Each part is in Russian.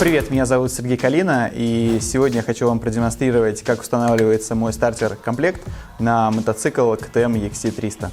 Привет, меня зовут Сергей Калина, и сегодня я хочу вам продемонстрировать, как устанавливается мой стартер-комплект на мотоцикл KTM EXC300.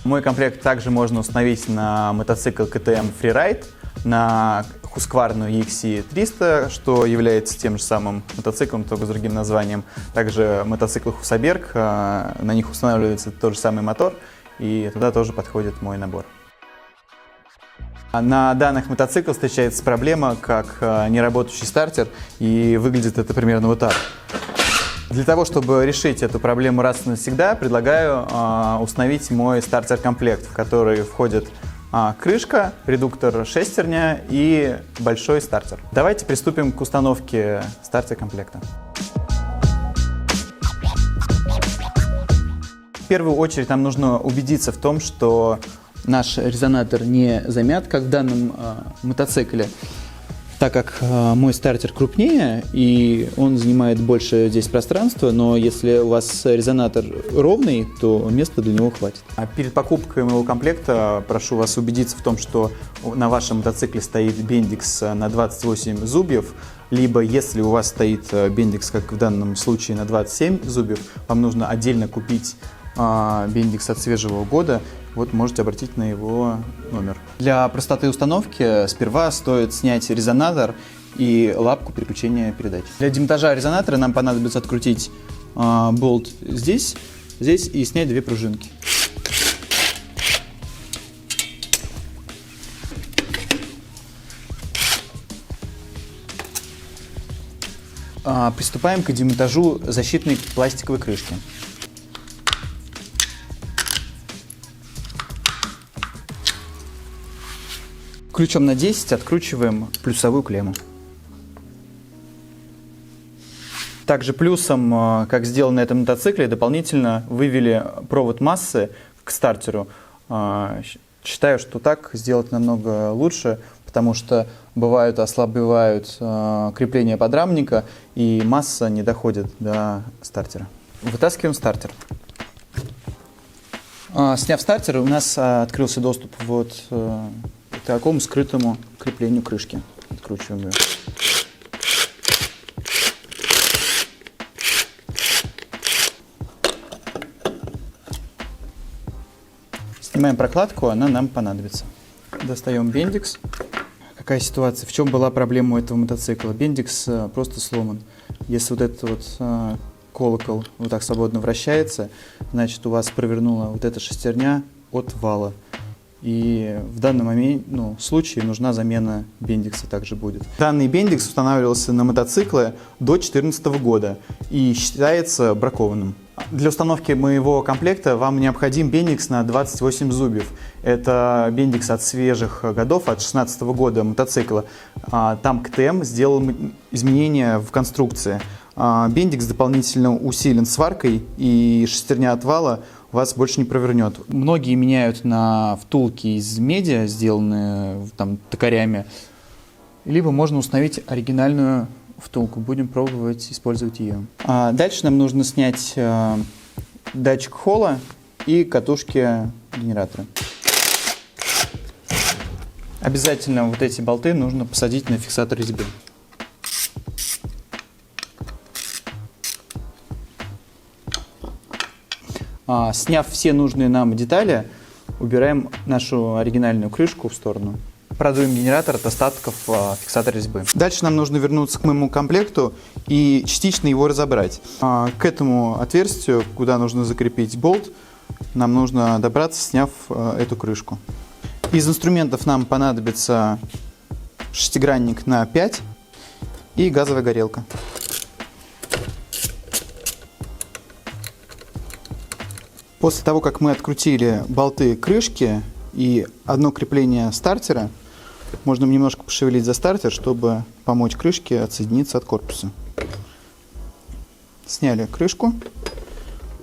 Мой комплект также можно установить на мотоцикл KTM Freeride, на Husqvarna EXC300, что является тем же самым мотоциклом, только с другим названием. Также мотоцикл Husaberg, на них устанавливается тот же самый мотор, и туда тоже подходит мой набор. На данных мотоциклах встречается проблема, как неработающий стартер, и выглядит это примерно вот так. Для того, чтобы решить эту проблему раз и навсегда, предлагаю установить мой стартер-комплект, в который входит крышка, редуктор шестерня и большой стартер. Давайте приступим к установке стартер-комплекта. В первую очередь нам нужно убедиться в том, что наш резонатор не замят, как в данном мотоцикле, так как мой стартер крупнее и он занимает больше здесь пространства, но если у вас резонатор ровный, то места для него хватит. Перед покупкой моего комплекта прошу вас убедиться в том, что на вашем мотоцикле стоит бендикс на 28 зубьев, либо если у вас стоит бендикс, как в данном случае, на 27 зубьев, вам нужно отдельно купить бендикс от свежего года. Вот можете обратить на его номер. Для простоты установки сперва стоит снять резонатор и лапку переключения передач. Для демонтажа резонатора нам понадобится открутить болт здесь и снять две пружинки. Приступаем к демонтажу защитной пластиковой крышки. Ключом на 10 откручиваем плюсовую клемму. Также плюсом, как сделано на этом мотоцикле, дополнительно вывели провод массы к стартеру. Считаю, что так сделать намного лучше, потому что ослабевают крепления подрамника и масса не доходит до стартера. Вытаскиваем стартер. Сняв стартер, у нас открылся доступ вот к такому скрытому креплению крышки. Откручиваем ее. Снимаем прокладку, она нам понадобится. Достаем бендикс. Какая ситуация? В чем была проблема у этого мотоцикла? Бендикс просто сломан. Если вот этот вот колокол вот так свободно вращается, значит у вас провернула вот эта шестерня от вала. И в данном случае нужна замена бендикса также будет. Данный бендикс устанавливался на мотоциклы до 2014 года и считается бракованным. Для установки моего комплекта вам необходим бендикс на 28 зубьев. Это бендикс от свежих годов, от 2016 года мотоцикла. Там KTM сделал изменения в конструкции. Бендикс дополнительно усилен сваркой, и шестерня от вала вас больше не провернет. Многие меняют на втулки из меди, сделанные там токарями, либо можно установить оригинальную втулку. Будем пробовать использовать ее. Дальше нам нужно снять датчик холла и катушки генератора. Обязательно вот эти болты нужно посадить на фиксатор резьбы. Сняв все нужные нам детали, убираем нашу оригинальную крышку в сторону. Продуем генератор от остатков фиксатора резьбы. Дальше нам нужно вернуться к моему комплекту и частично его разобрать. К этому отверстию, куда нужно закрепить болт, нам нужно добраться, сняв эту крышку. Из инструментов нам понадобится шестигранник на 5 и газовая горелка. После того, как мы открутили болты крышки и одно крепление стартера, можно немножко пошевелить за стартер, чтобы помочь крышке отсоединиться от корпуса. Сняли крышку,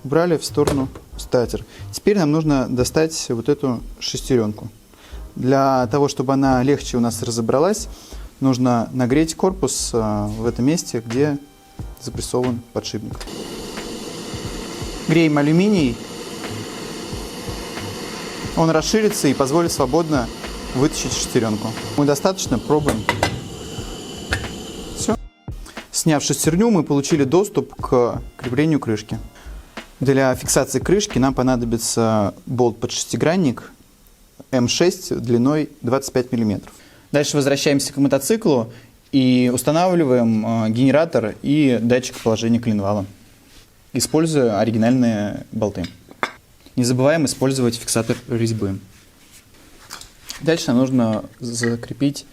убрали в сторону стартер. Теперь нам нужно достать вот эту шестеренку. Для того, чтобы она легче у нас разобралась, нужно нагреть корпус в этом месте, где запрессован подшипник. Греем алюминий. Он расширится и позволит свободно вытащить шестеренку. Мы достаточно пробуем. Сняв шестерню, мы получили доступ к креплению крышки. Для фиксации крышки нам понадобится болт под шестигранник М6 длиной 25 мм. Дальше возвращаемся к мотоциклу и устанавливаем генератор и датчик положения коленвала, используя оригинальные болты. Не забываем использовать фиксатор резьбы. Дальше нам нужно закрепить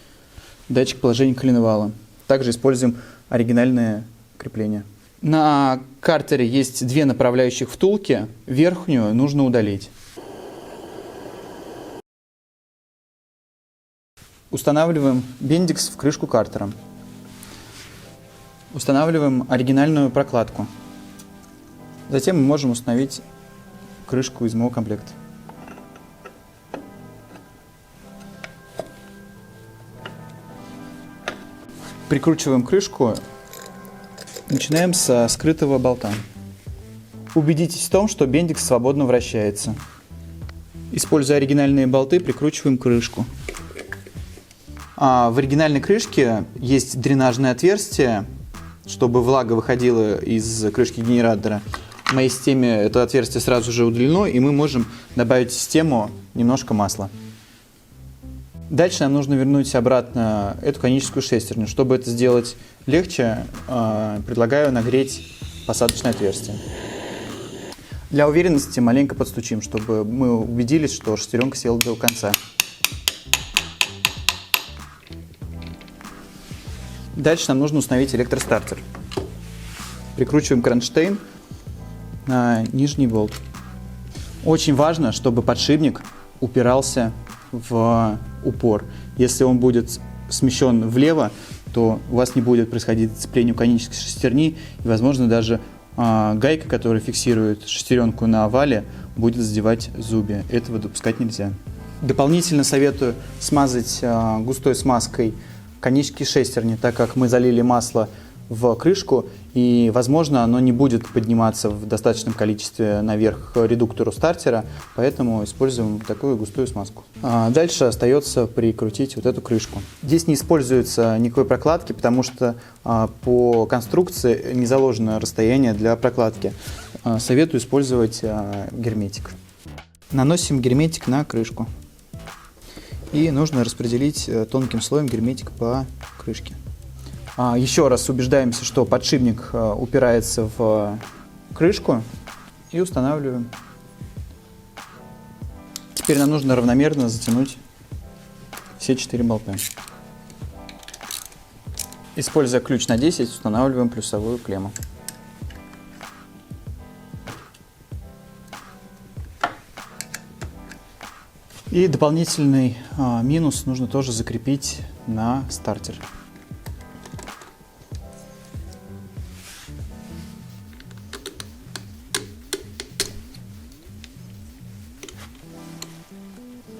датчик положения коленвала. Также используем оригинальное крепление. На картере есть две направляющих втулки. Верхнюю нужно удалить. Устанавливаем бендикс в крышку картера. Устанавливаем оригинальную прокладку. Затем мы можем установить крышку из моего комплекта. Прикручиваем крышку. Начинаем со скрытого болта. Убедитесь в том, что бендикс свободно вращается. Используя оригинальные болты, прикручиваем крышку. В оригинальной крышке есть дренажное отверстие, чтобы влага выходила из крышки генератора. В моей системе это отверстие сразу же удалено, и мы можем добавить в систему немножко масла. Дальше нам нужно вернуть обратно эту коническую шестерню. Чтобы это сделать легче, предлагаю нагреть посадочное отверстие. Для уверенности маленько подстучим, чтобы мы убедились, что шестеренка села до конца. Дальше нам нужно установить электростартер. Прикручиваем кронштейн на нижний болт. Очень важно, чтобы подшипник упирался в упор. Если он будет смещен влево, то у вас не будет происходить сцепление конической шестерни, и, возможно, даже гайка, которая фиксирует шестеренку на вале, будет задевать зубья. Этого допускать нельзя. Дополнительно советую смазать густой смазкой конические шестерни, так как мы залили масло в крышку, и, возможно, оно не будет подниматься в достаточном количестве наверх к редуктору стартера, поэтому используем такую густую смазку. Дальше остается прикрутить вот эту крышку. Здесь не используется никакой прокладки, потому что по конструкции не заложено расстояние для прокладки. Советую использовать герметик. Наносим герметик на крышку. И нужно распределить тонким слоем герметик по крышке. Еще раз убеждаемся, что подшипник упирается в крышку, и устанавливаем. Теперь нам нужно равномерно затянуть все 4 болта. Используя ключ на 10, устанавливаем плюсовую клемму. И дополнительный минус нужно тоже закрепить на стартер.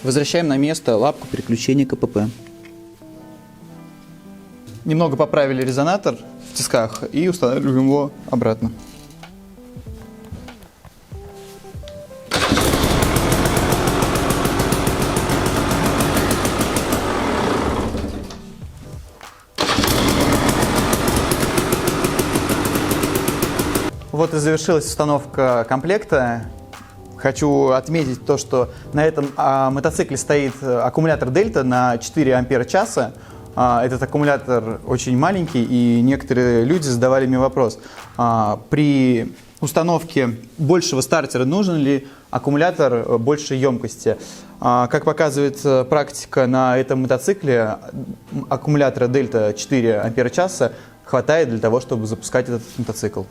Возвращаем на место лапку переключения КПП. Немного поправили резонатор в тисках и устанавливаем его обратно. Вот и завершилась установка комплекта. Хочу отметить то, что на этом мотоцикле стоит аккумулятор Delta на 4 ампера-часа. Этот аккумулятор очень маленький, и некоторые люди задавали мне вопрос: при установке большего стартера нужен ли аккумулятор большей емкости? Как показывает практика на этом мотоцикле, аккумулятора Delta 4 ампера-часа хватает для того, чтобы запускать этот мотоцикл.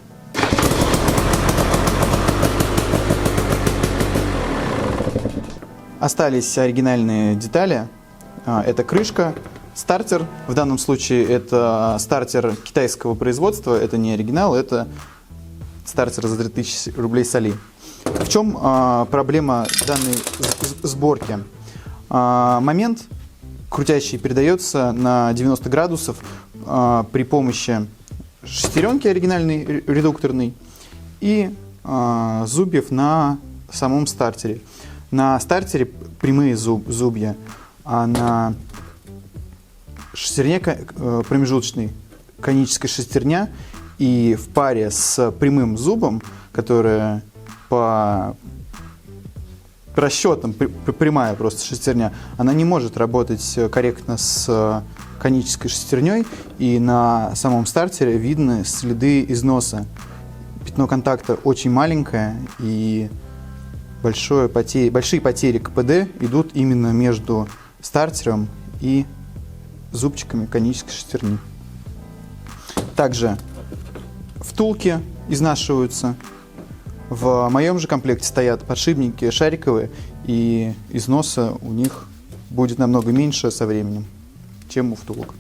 Остались оригинальные детали. Это крышка, стартер. В данном случае это стартер китайского производства. Это не оригинал, это стартер за 3000 рублей с Али. В чем проблема данной сборки? Момент крутящий передается на 90 градусов при помощи шестеренки оригинальной редукторной и зубьев на самом стартере. На стартере прямые зубья, а на шестерне промежуточной коническая шестерня, и в паре с прямым зубом, которая по расчетам прямая просто шестерня, она не может работать корректно с конической шестерней, и на самом стартере видны следы износа. Пятно контакта очень маленькое, и большие потери КПД идут именно между стартером и зубчиками конической шестерни. Также втулки изнашиваются. В моем же комплекте стоят подшипники шариковые, и износа у них будет намного меньше со временем, чем у втулок.